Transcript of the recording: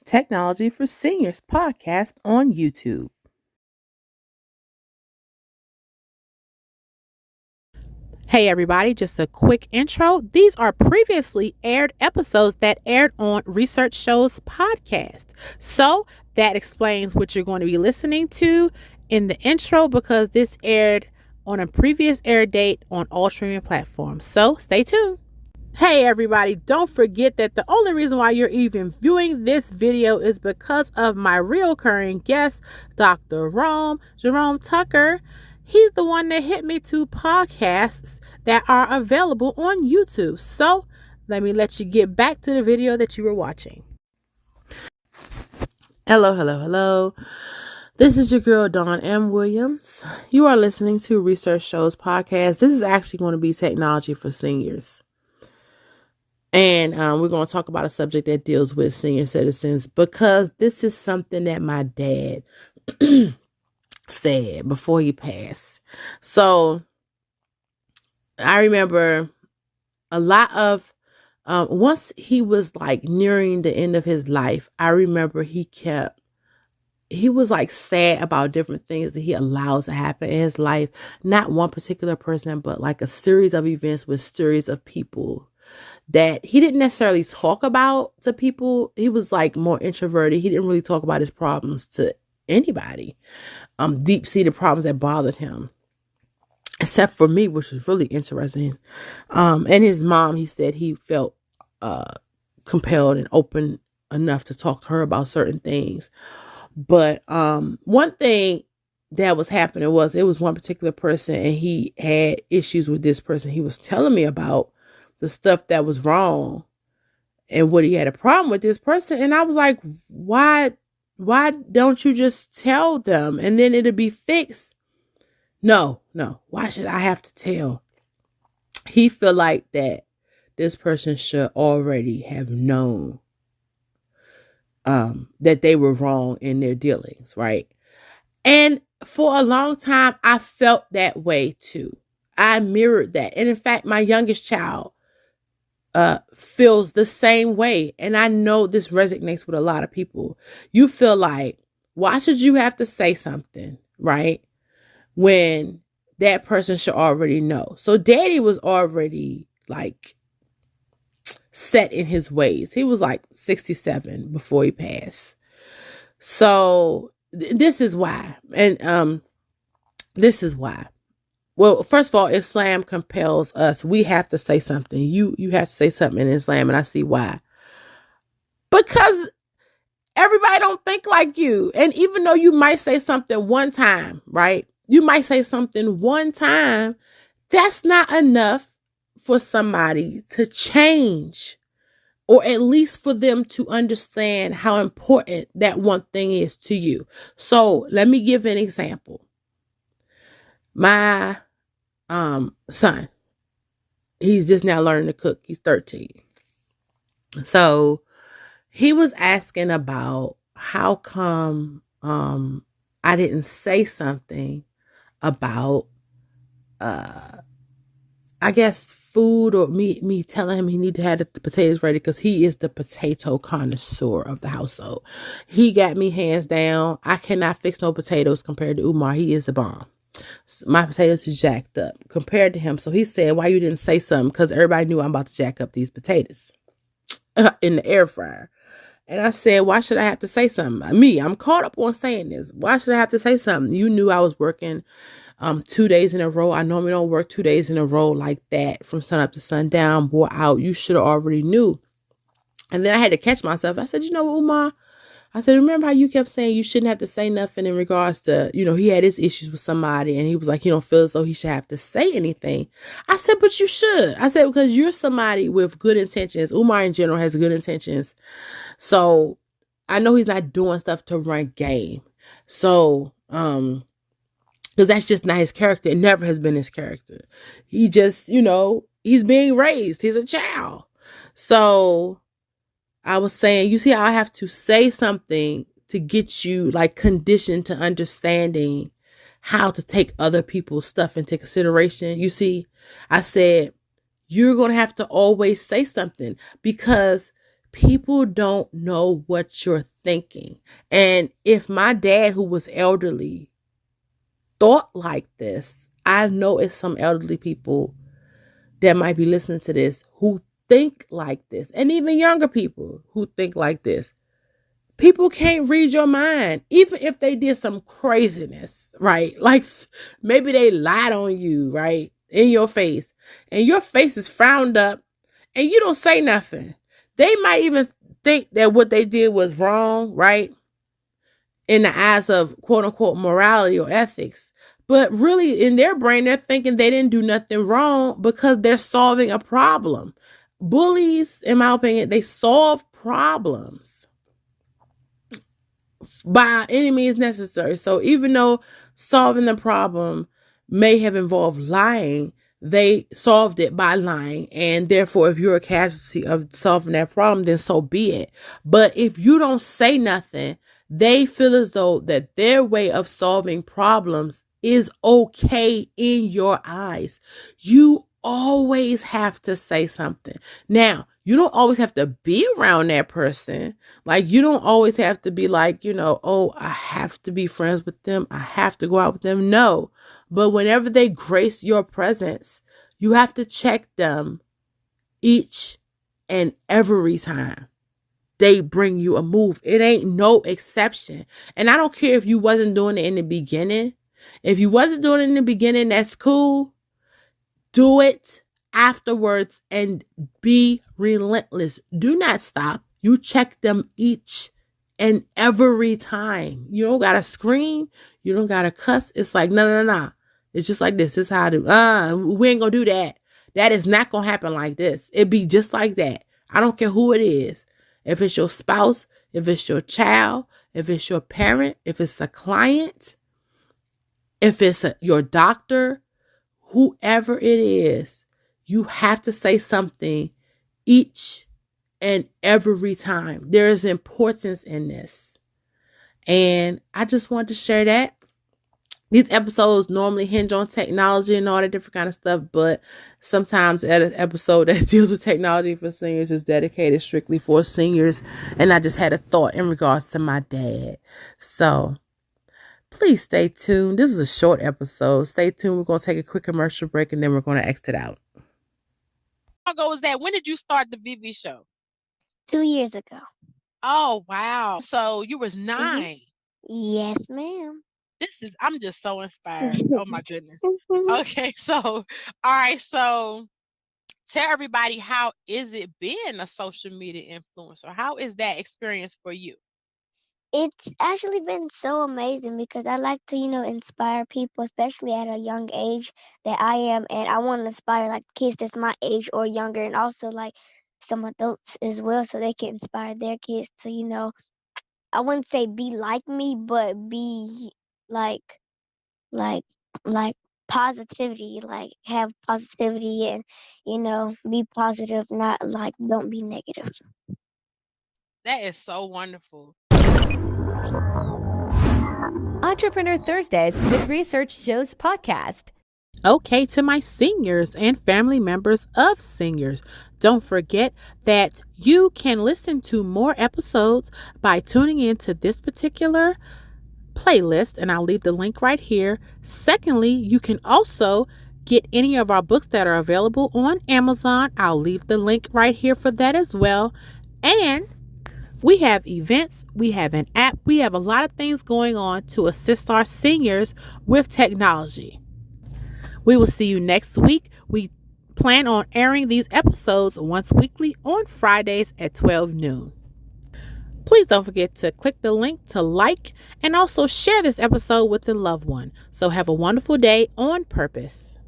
Technology for Seniors podcast on YouTube. Hey, everybody, just a quick intro. These are previously aired episodes that aired on Research Shows podcast. So that explains what you're going to be listening to in the intro because this aired on a previous air date on all streaming platforms. So stay tuned. Hey everybody, don't forget that the only reason why you're even viewing this video is because of my reoccurring guest, Dr. Jerome Tucker. He's the one that hit me to podcasts that are available on YouTube. So let me let you get back to the video that you were watching. Hello. This is your girl, Dawn M. Williams. You are listening to Research Shows podcast. This is actually going to be technology for seniors. And we're going to talk about a subject that deals with senior citizens because this is something that my dad said before he passed. So I remember a lot of, once he was like nearing the end of his life, I remember he was like sad about different things that he allowed to happen in his life. Not one particular person, but like a series of events with series of people that he didn't necessarily talk about to people. He was like more introverted. He didn't really talk about his problems to anybody. Deep-seated problems that bothered him. Except for me, which was really interesting. And his mom, he said he felt compelled and open enough to talk to her about certain things. But one thing that was happening was it was one particular person and he had issues with this person. He was telling me about the stuff that was wrong and what he had a problem with this person. And I was like, why don't you just tell them and then it'll be fixed? No. Why should I have to tell? He feel like that this person should already have known that they were wrong in their dealings, right? And for a long time, I felt that way too. I mirrored that. And in fact, my youngest child feels the same way. And I know this resonates with a lot of people. You feel like, why should you have to say something, right? When that person should already know. So daddy was already like set in his ways. He was like 67 before he passed. So this is why. And this is why. Well, first of all, Islam compels us. We have to say something. You have to say something in Islam, and I see why. Because everybody don't think like you. And even though you might say something one time, right? You might say something one time. That's not enough for somebody to change, or at least for them to understand how important that one thing is to you. So let me give an example. My son, he's just now learning to cook. He's 13. So he was asking about how come I didn't say something about I guess food, or me telling him he need to have the potatoes ready because he is the potato connoisseur of the household. He got me hands down. I cannot fix no potatoes compared to Umar. He is the bomb. My potatoes is jacked up compared to him. So he said, why you didn't say something? Because everybody knew I'm about to jack up these potatoes in the air fryer. And I said, why should I have to say something? I'm caught up on saying this. Why should I have to say something? You knew I was working 2 days in a row. I normally don't work 2 days in a row like that from sun up to sundown, wore out. You should have already knew. And then I had to catch myself. I said, you know what, Umar? I said, remember how you kept saying you shouldn't have to say nothing in regards to, he had his issues with somebody and he was like, he don't feel as though he should have to say anything. I said, but you should. I said, because you're somebody with good intentions. Umar in general has good intentions. So I know he's not doing stuff to run game. So, because that's just not his character. It never has been his character. He just, he's being raised. He's a child. So I was saying, you see how I have to say something to get you like conditioned to understanding how to take other people's stuff into consideration. You see, I said, you're going to have to always say something because People don't know what you're thinking. And if my dad, who was elderly, thought like this, I know it's some elderly people that might be listening to this who think like this, and even younger people who think like this. People can't read your mind, even if they did some craziness, right? Like maybe they lied on you, right? In your face, and your face is frowned up, and you don't say nothing. They might even think that what they did was wrong, right? In the eyes of quote unquote morality or ethics. But really, in their brain, they're thinking they didn't do nothing wrong because they're solving a problem. Bullies, in my opinion, they solve problems by any means necessary. So even though solving the problem may have involved lying, they solved it by lying. And therefore, if you're a casualty of solving that problem, then so be it. But if you don't say nothing, they feel as though that their way of solving problems is okay in your eyes. You always have to say something. Now, you don't always have to be around that person. Like, you don't always have to be like, oh, I have to be friends with them. I have to go out with them. No. But whenever they grace your presence, you have to check them each and every time they bring you a move. It ain't no exception. And I don't care if you wasn't doing it in the beginning. If you wasn't doing it in the beginning, that's cool. Do it afterwards and be relentless. Do not stop. You check them each and every time. You don't gotta scream. You don't gotta cuss. It's like, no. It's just like this. This is how I do. We ain't gonna do that. That is not gonna happen like this. It be just like that. I don't care who it is. If it's your spouse, if it's your child, if it's your parent, if it's a client, if it's your doctor, whoever it is, you have to say something each and every time. There is importance in this. And I just wanted to share that. These episodes normally hinge on technology and all that different kind of stuff, but sometimes an episode that deals with technology for seniors is dedicated strictly for seniors. And I just had a thought in regards to my dad. So please stay tuned. This is a short episode. Stay tuned. We're going to take a quick commercial break and then we're going to exit out. How long ago was that? When did you start the VV show? 2 years ago. Oh, wow. So you was 9. Yes, ma'am. I'm just so inspired. Oh my goodness. Okay, so, all right. So tell everybody, how is it being a social media influencer? How is that experience for you? It's actually been so amazing because I like to, inspire people, especially at a young age that I am. And I want to inspire like kids that's my age or younger, and also like some adults as well, so they can inspire their kids to, I wouldn't say be like me, but be like like like positivity, like have positivity and be positive, not like don't be negative. That is so wonderful. Entrepreneur Thursdays with Research Shows podcast. Okay, to my seniors and family members of seniors, don't forget that you can listen to more episodes by tuning into this particular playlist, and I'll leave the link right here. Secondly, you can also get any of our books that are available on Amazon. I'll leave the link right here for that as well. And we have events, we have an app, we have a lot of things going on to assist our seniors with technology. We will see you next week. We plan on airing these episodes once weekly on Fridays at 12 noon. Please don't forget to click the link to like and also share this episode with a loved one. So have a wonderful day on purpose.